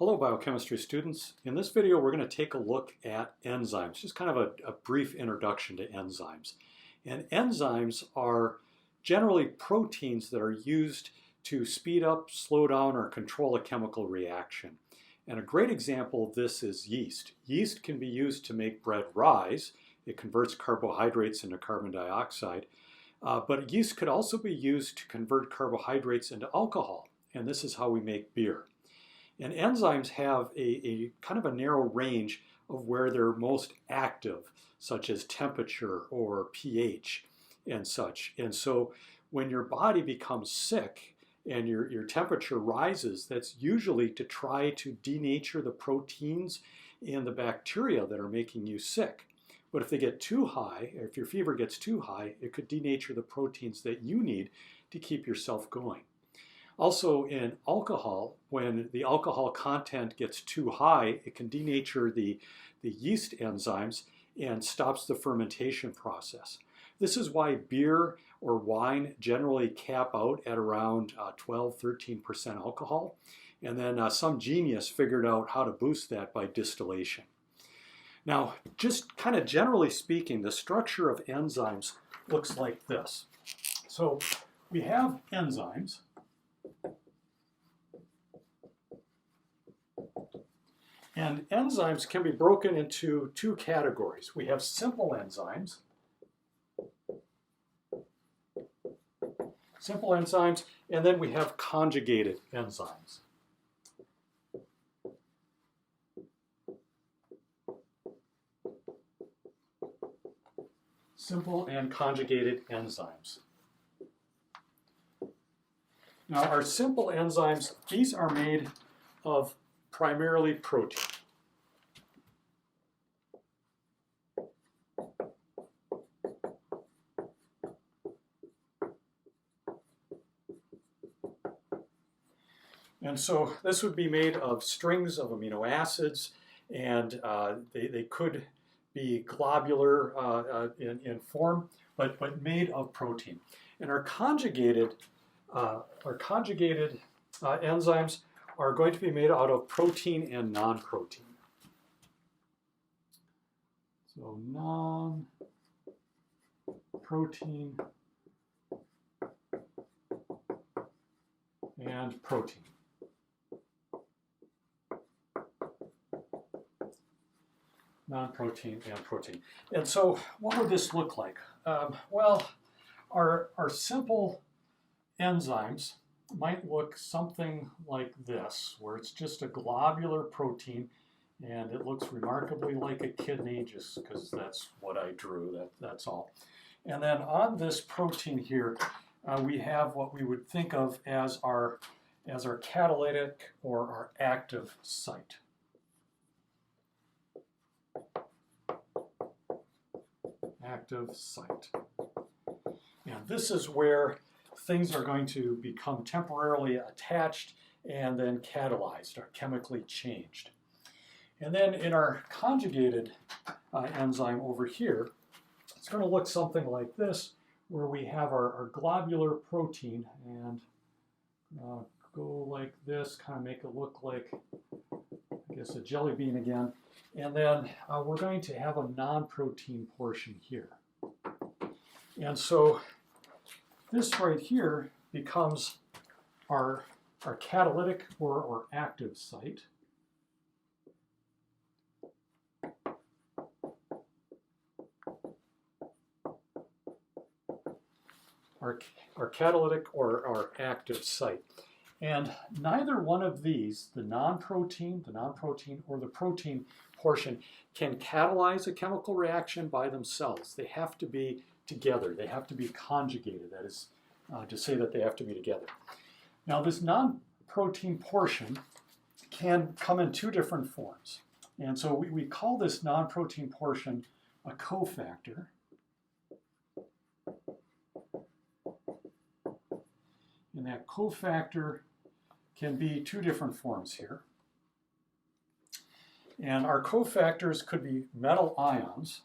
Hello biochemistry students. In this video we're going to take a look at enzymes, just kind of a brief introduction to enzymes. And enzymes are generally proteins that are used to speed up, slow down, or control a chemical reaction. And a great example of this is yeast. Yeast can be used to make bread rise. It converts carbohydrates into carbon dioxide. But yeast could also be used to convert carbohydrates into alcohol. And this is how we make beer. And enzymes have a kind of a narrow range of where they're most active, such as temperature or pH and such. And so when your body becomes sick and your temperature rises, that's usually to try to denature the proteins and the bacteria that are making you sick. But if they get too high, or if your fever gets too high, it could denature the proteins that you need to keep yourself going. Also in alcohol, when the alcohol content gets too high, it can denature the yeast enzymes and stops the fermentation process. This is why beer or wine generally cap out at around 12–13% alcohol. And then some genius figured out how to boost that by distillation. Now, just kind of generally speaking, the structure of enzymes looks like this. So we have enzymes. And enzymes can be broken into two categories. We have simple enzymes. And then we have conjugated enzymes. Simple and conjugated enzymes. Now our simple enzymes, these are made of primarily protein. And so this would be made of strings of amino acids, and they could be globular in form, but made of protein. And our conjugated enzymes are going to be made out of protein and non-protein. So non-protein and protein. Non-protein and protein. And so what would this look like? Well, our simple enzymes might look something like this, where it's just a globular protein and it looks remarkably like a kidney, just because that's what I drew, that's all. And then on this protein here, we have what we would think of as our catalytic or our active site. Active site. And this is where things are going to become temporarily attached and then catalyzed or chemically changed. And then in our conjugated enzyme over here, it's going to look something like this, where we have our globular protein and go like this, kind of make it look like, I guess, a jelly bean again. And then we're going to have a non-protein portion here. And so this right here becomes our catalytic or active site. Our catalytic or our active site. And neither one of these, the non-protein or the protein portion, can catalyze a chemical reaction by themselves. They have to be together. They have to be conjugated. That is to say that they have to be together. Now this non-protein portion can come in two different forms. And so we call this non-protein portion a cofactor. And that cofactor can be two different forms here. And our cofactors could be metal ions.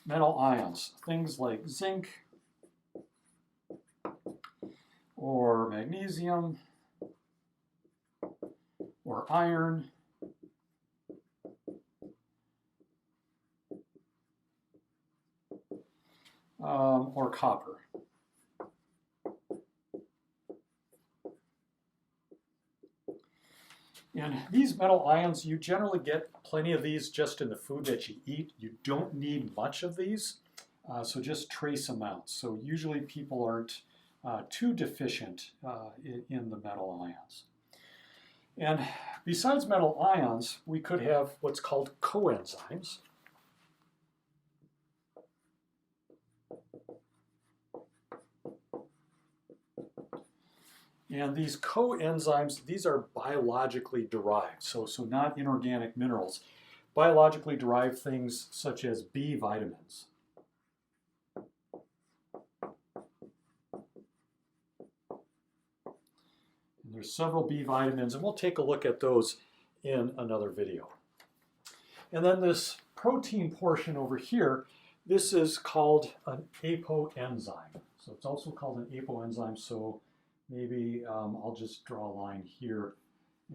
Metal ions, things like zinc, or magnesium, or iron, or copper. And these metal ions, you generally get plenty of these just in the food that you eat. You don't need much of these, so just trace amounts. So usually people aren't too deficient in the metal ions. And besides metal ions, we could have what's called coenzymes. And these coenzymes, these are biologically derived, so not inorganic minerals. Biologically derived things such as B vitamins. And there's several B vitamins, and we'll take a look at those in another video. And then this protein portion over here, this is called an apoenzyme. So it's also called an apoenzyme, so maybe I'll just draw a line here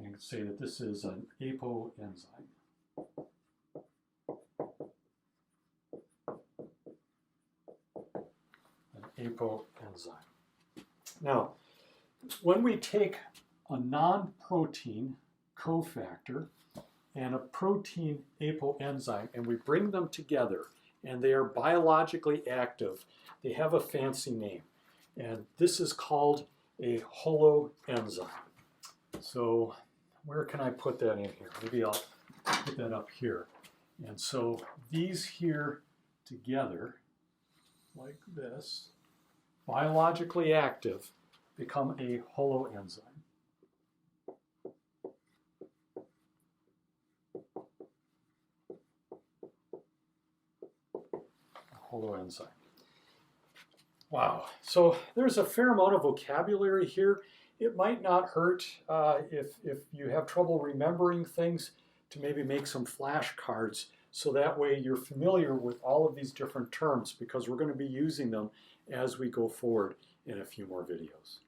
and say that this is an apoenzyme. An apoenzyme. Now, when we take a non-protein cofactor and a protein apoenzyme and we bring them together and they are biologically active, they have a fancy name. And this is called a holoenzyme. So where can I put that in here? Maybe I'll put that up here. And so these here together, like this, biologically active, become a holoenzyme. A holoenzyme. Wow, so there's a fair amount of vocabulary here. It might not hurt if you have trouble remembering things to maybe make some flashcards so that way you're familiar with all of these different terms because we're going to be using them as we go forward in a few more videos.